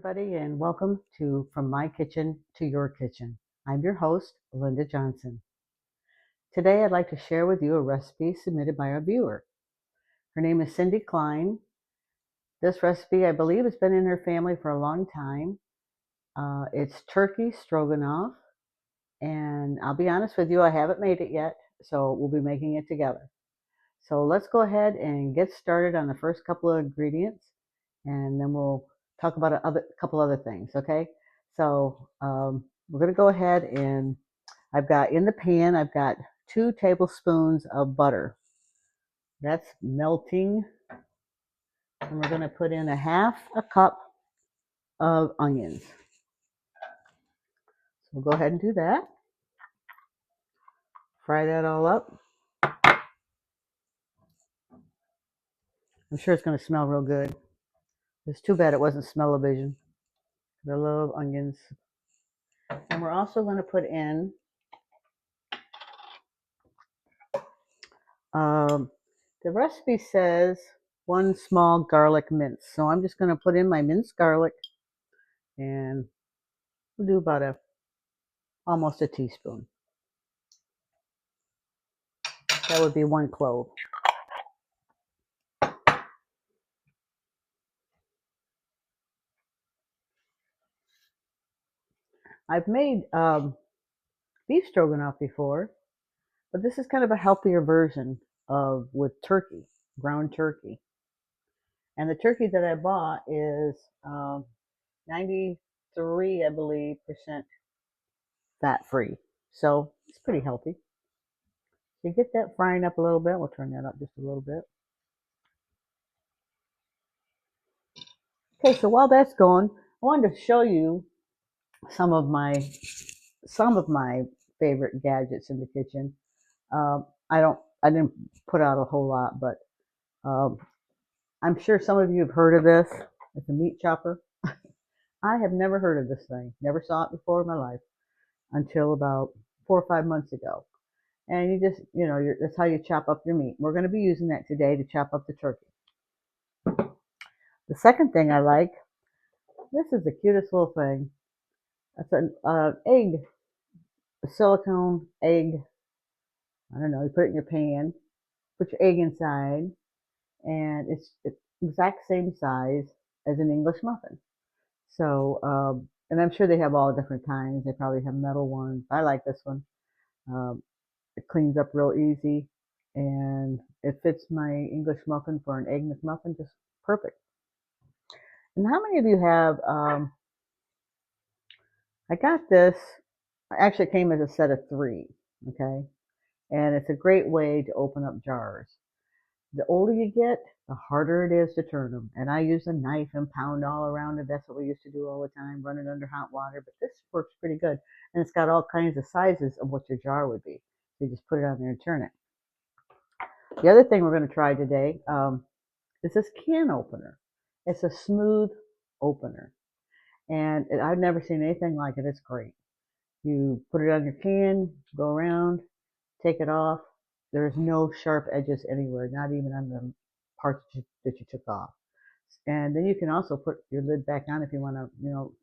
everybody, and welcome to From My Kitchen to Your Kitchen. I'm your host, Linda Johnson. Today, I'd like to share with you a recipe submitted by a viewer. Her name is Cindy Klein. This recipe, I believe, has been in her family for a long time. It's turkey stroganoff, and I'll be honest with you, I haven't made it yet, so we'll be making it together. So let's go ahead and get started on the first couple of ingredients, and then we'll talk about a couple other things, okay? So we're going to go ahead and I've got in the pan, I've got 2 tablespoons of butter. That's melting. And we're going to put in a half a cup of onions. So we'll go ahead and do that. Fry that all up. I'm sure it's going to smell real good. It's too bad it wasn't smell-o-vision. I love onions. And we're also going to put in the recipe says 1 small garlic mince. So I'm just going to put in my minced garlic, and we'll do about almost a teaspoon. That would be 1 clove. I've made beef stroganoff before, but this is kind of a healthier version of with turkey, ground turkey. And the turkey that I bought is 93, I believe, percent fat free. So it's pretty healthy. So you get that frying up a little bit. We'll turn that up just a little bit. Okay, so while that's going, I wanted to show you some of my favorite gadgets in the kitchen. I didn't put out a whole lot, but I'm sure some of you have heard of this. It's a meat chopper. I have never heard of this thing. Never saw it before in my life until about 4 or 5 months ago. And you just, that's how you chop up your meat. We're going to be using that today to chop up the turkey. The second thing I like, this is the cutest little thing. It's an egg, a silicone egg. I don't know. You put it in your pan, put your egg inside, and it's the exact same size as an English muffin. So, and I'm sure they have all different kinds. They probably have metal ones. I like this one. It cleans up real easy, and it fits my English muffin for an egg McMuffin just perfect. And how many of you have? I got this. Actually, it came as a set of 3. Okay, and it's a great way to open up jars. The older you get, the harder it is to turn them. And I use a knife and pound all around it. That's what we used to do all the time, running under hot water. But this works pretty good. And it's got all kinds of sizes of what your jar would be. So you just put it on there and turn it. The other thing we're going to try today is this can opener. It's a smooth opener. And I've never seen anything like it. It's great. You put it on your can, go around, take it off. There's no sharp edges anywhere, not even on the parts that you took off. And then you can also put your lid back on if you want to,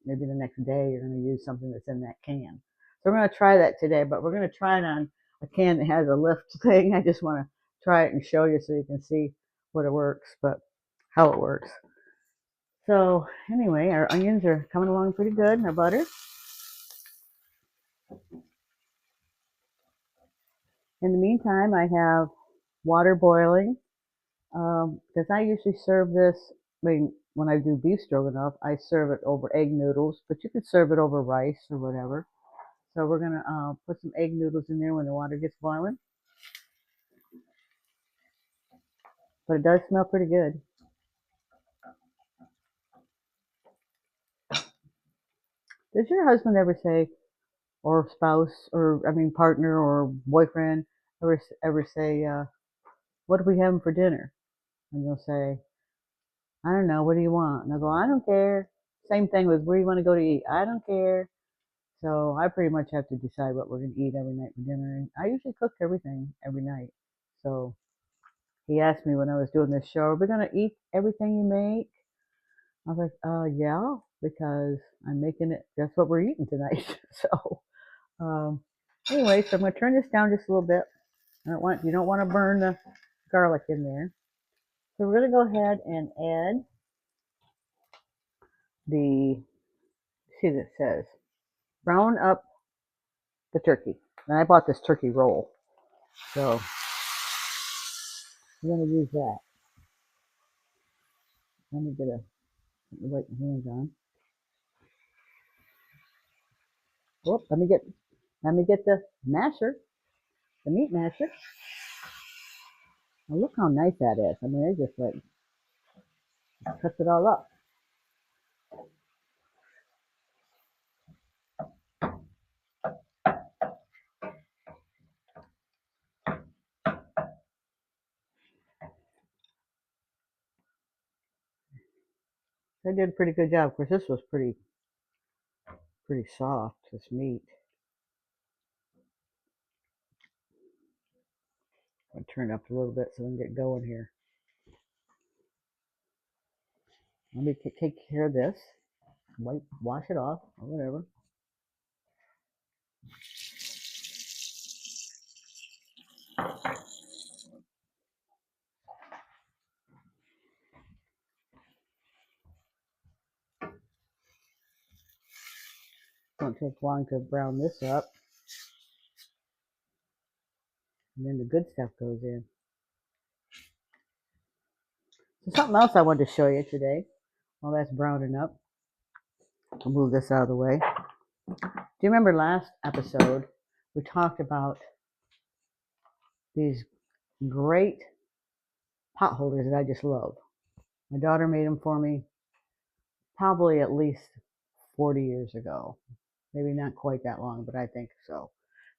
maybe the next day you're going to use something that's in that can. So we're going to try that today, but we're going to try it on a can that has a lift thing. I just want to try it and show you so you can see what it works, but how it works. So anyway, our onions are coming along pretty good, and our butter. In the meantime, I have water boiling. Because I usually serve this, when I do beef stroganoff, I serve it over egg noodles, but you could serve it over rice or whatever. So we're going to put some egg noodles in there when the water gets boiling. But it does smell pretty good. Does your husband ever say, or spouse, or partner or boyfriend, ever say, what are we having for dinner? And you'll say, I don't know, what do you want? And they'll go, I don't care. Same thing with where you want to go to eat. I don't care. So I pretty much have to decide what we're going to eat every night for dinner. And I usually cook everything every night. So he asked me when I was doing this show, are we going to eat everything you make? I was like, yeah, because I'm making it, that's what we're eating tonight. So, um, anyway, so I'm going to turn this down just a little bit. You don't want to burn the garlic in there. So we're going to go ahead and add see what it says, brown up the turkey. And I bought this turkey roll. So I'm going to use that. Let me wipe my hands on. Whoop, let me get the masher, the meat masher. Now look how nice that is. I mean, it just like cuts it all up. I did a pretty good job. Of course, this was pretty soft, this meat. I'll turn it up a little bit so we can get going here. Let me take care of this. Wash it off or whatever. Don't take long to brown this up. And then the good stuff goes in. So something else I wanted to show you today. While that's browning up, I'll move this out of the way. Do you remember last episode we talked about these great pot holders that I just love? My daughter made them for me probably at least 40 years ago. Maybe not quite that long, but I think so.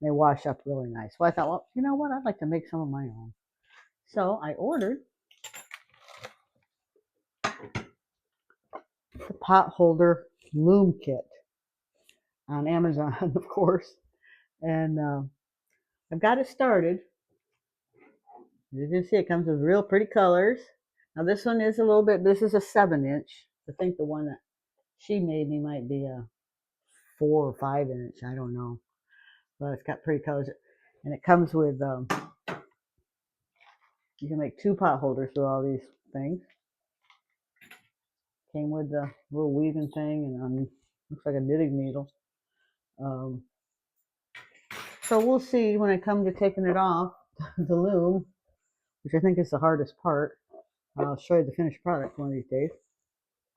They wash up really nice. So I thought, well, you know what? I'd like to make some of my own. So I ordered the pot holder loom kit on Amazon, of course. And I've got it started. As you can see, it comes with real pretty colors. Now this one is a little bit, this is a 7-inch. I think the one that she made me might be a 4 or 5-inch. I don't know. But it's got pretty colors. And it comes with, you can make 2 pot holders with all these things. Came with the little weaving thing and looks like a knitting needle. So we'll see when I come to taking it off the loom, which I think is the hardest part. I'll show you the finished product one of these days.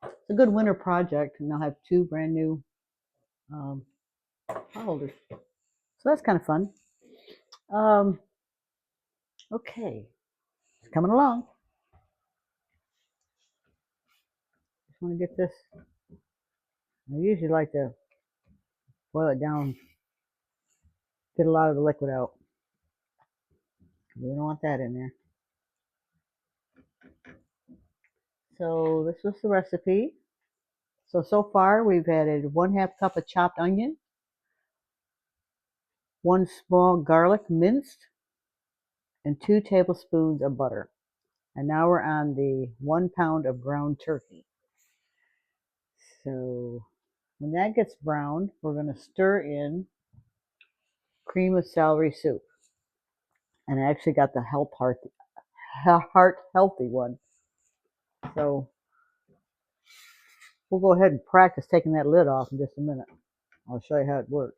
It's a good winter project, and I'll have 2 brand new pot holders. So that's kind of fun. Okay, it's coming along. Just want to get this. I usually like to boil it down, get a lot of the liquid out. We don't want that in there. So this was the recipe. So far we've added 1/2 cup of chopped onion, 1 small garlic minced, and 2 tablespoons of butter. And now we're on the 1 pound of ground turkey. So when that gets browned, we're going to stir in cream of celery soup. And I actually got the heart healthy one. So we'll go ahead and practice taking that lid off in just a minute. I'll show you how it works.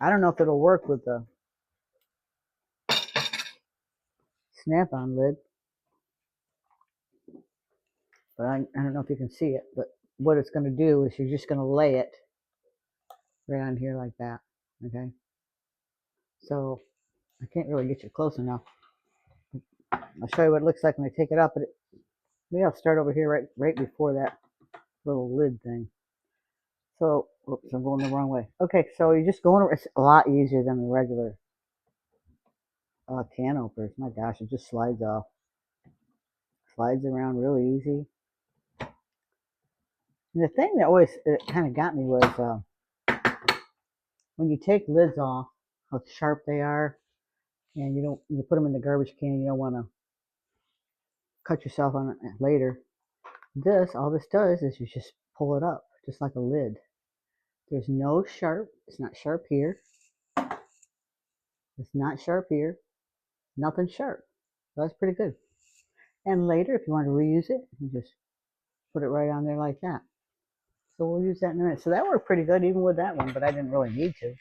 I don't know if it'll work with the snap-on lid, but I don't know if you can see it. But what it's going to do is you're just going to lay it right on here like that. Okay. So I can't really get you close enough. I'll show you what it looks like when I take it up, but maybe I'll start over here right before that little lid thing. So, oops, I'm going the wrong way. Okay, so you just go over. It's a lot easier than the regular can openers. My gosh, it just slides off. Slides around really easy. And the thing that always kind of got me was when you take lids off, how sharp they are, and you put them in the garbage can. You don't want to cut yourself on it later. All this does is you just pull it up, just like a lid. There's no sharp, it's not sharp here, it's not sharp here, nothing sharp. So that's pretty good. And later, if you want to reuse it, you just put it right on there like that. So we'll use that in a minute. So that worked pretty good even with that one, but I didn't really need to.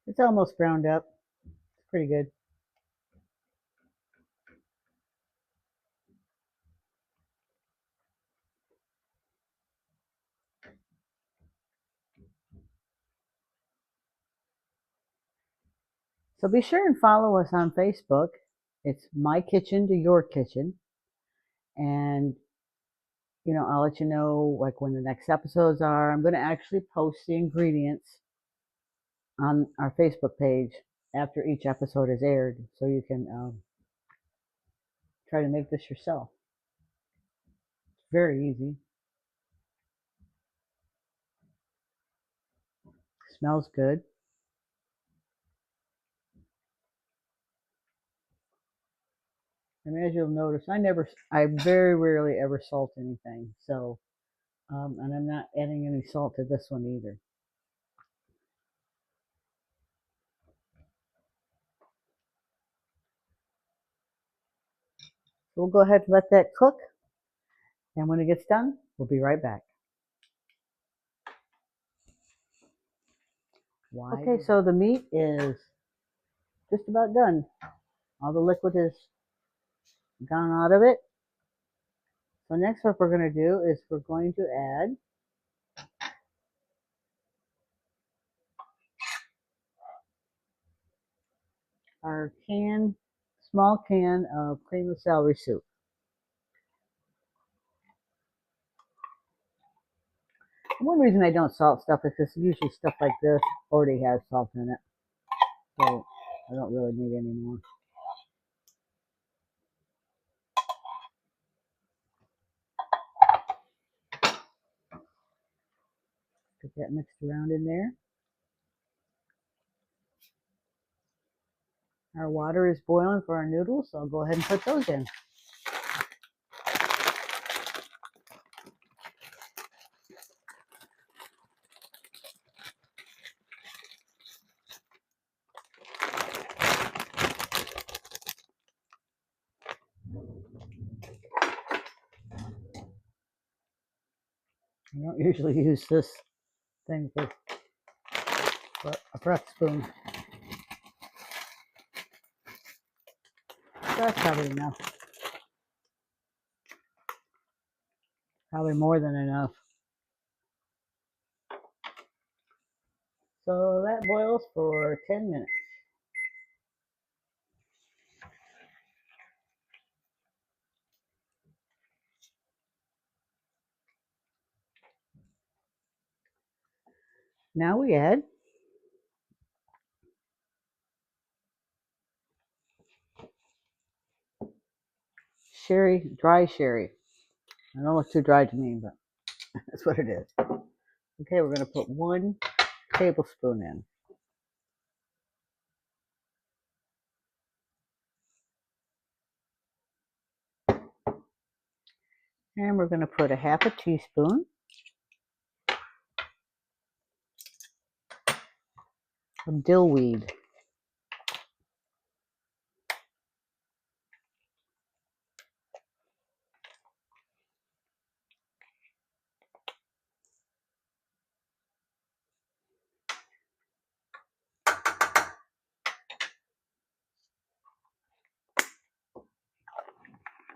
It's almost browned up. It's pretty good. So be sure and follow us on Facebook. It's My Kitchen to Your Kitchen. And, I'll let you know like when the next episodes are. I'm going to actually post the ingredients on our Facebook page after each episode is aired so you can try to make this yourself. It's very easy. Smells good. And as you'll notice, I very rarely ever salt anything. So, and I'm not adding any salt to this one either. So we'll go ahead and let that cook. And when it gets done, we'll be right back. Okay, so the meat is just about done. All the liquid is gone out of it. So next what we're going to do is we're going to add our small can of cream of celery soup. One reason I don't salt stuff is because usually stuff like this already has salt in it. So I don't really need any more. Get that mixed around in there. Our water is boiling for our noodles, so I'll go ahead and put those in. I don't usually use this thing for a breath spoon. That's probably enough. Probably more than enough. So that boils for 10 minutes. Now we add dry sherry. I know it's too dry to me, but that's what it is. Okay, we're going to put 1 tablespoon in. And we're going to put a half a teaspoon of dill weed.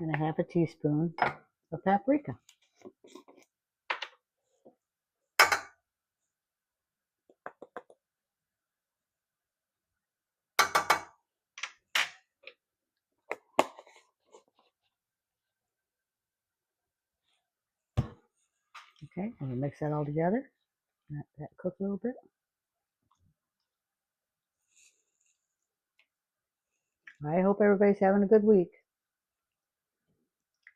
And a half a teaspoon of paprika. Okay, I'm going to mix that all together. Let that cook a little bit. I hope everybody's having a good week.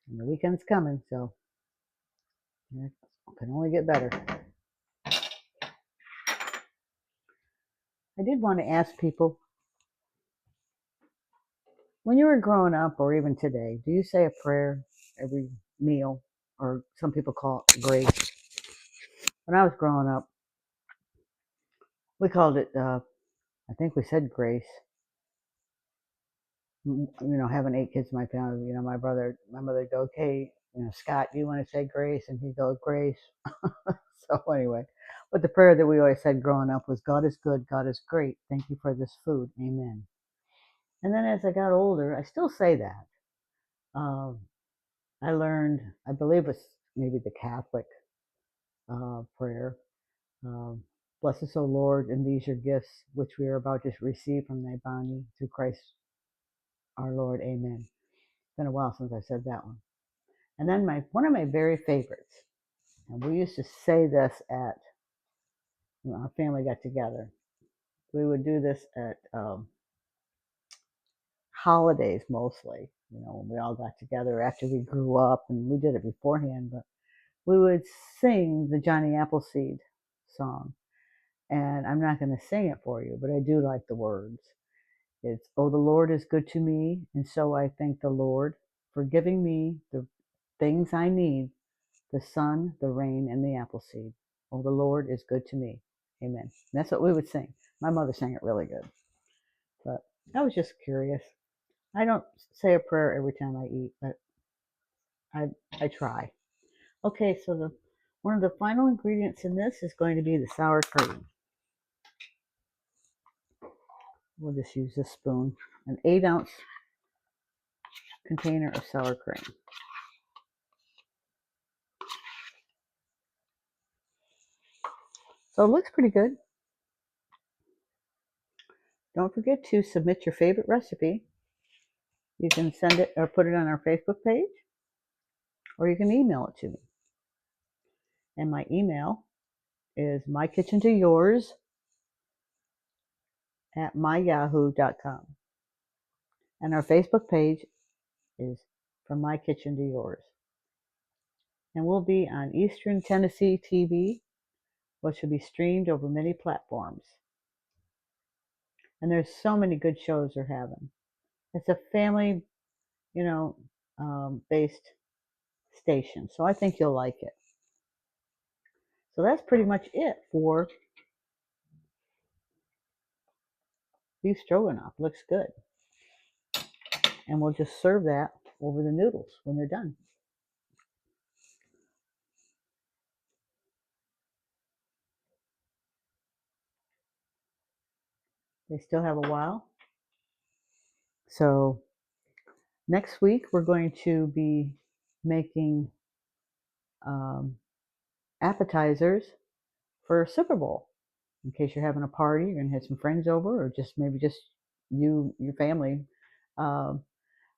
And the weekend's coming, so It can only get better. I did want to ask people, when you were growing up or even today, do you say a prayer every meal? Or some people call it grace. When I was growing up, we called it, I think we said grace. Having 8 kids in my family, my mother would go, okay, Scott, do you want to say grace? And he'd go, grace. So anyway, but the prayer that we always said growing up was, God is good, God is great. Thank you for this food. Amen. And then as I got older, I still say that. Um, I learned, I believe it's maybe the Catholic prayer. Um, Bless us, O Lord, and these your gifts, which we are about to receive from thy bounty through Christ our Lord. Amen. It's been a while since I said that one. And then one of my very favorites, and we used to say this at when our family got together. We would do this at holidays mostly, when we all got together after we grew up, and we did it beforehand, but we would sing the Johnny Appleseed song. And I'm not going to sing it for you, but I do like the words. It's, oh, the Lord is good to me, and so I thank the Lord for giving me the things I need, the sun, the rain, and the apple seed. Oh, the Lord is good to me. Amen. And that's what we would sing. My mother sang it really good. But I was just curious. I don't say a prayer every time I eat, but I try. Okay, so one of the final ingredients in this is going to be the sour cream. We'll just use this spoon, an 8-ounce container of sour cream. So it looks pretty good. Don't forget to submit your favorite recipe. You can send it or put it on our Facebook page, or you can email it to me. And my email is mykitchentoyours@myyahoo.com. And our Facebook page is From My Kitchen to Yours. And we'll be on Eastern Tennessee TV, which will be streamed over many platforms. And there's so many good shows they're having. It's a family, based station. So I think you'll like it. So that's pretty much it for beef stroganoff. Looks good. And we'll just serve that over the noodles when they're done. They still have a while. So next week we're going to be making appetizers for Super Bowl. In case you're having a party, you're going to have some friends over, or maybe just your family. We're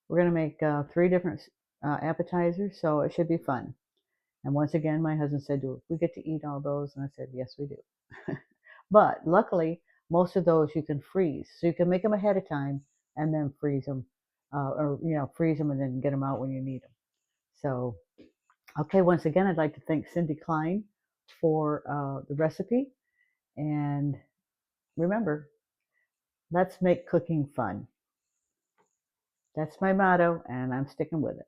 going to make 3 different appetizers, so it should be fun. And once again, my husband said, do we get to eat all those? And I said, yes, we do. But luckily, most of those you can freeze. So you can make them ahead of time and then freeze them, freeze them and then get them out when you need them. So, okay, once again, I'd like to thank Cindy Klein for the recipe. And remember, let's make cooking fun. That's my motto, and I'm sticking with it.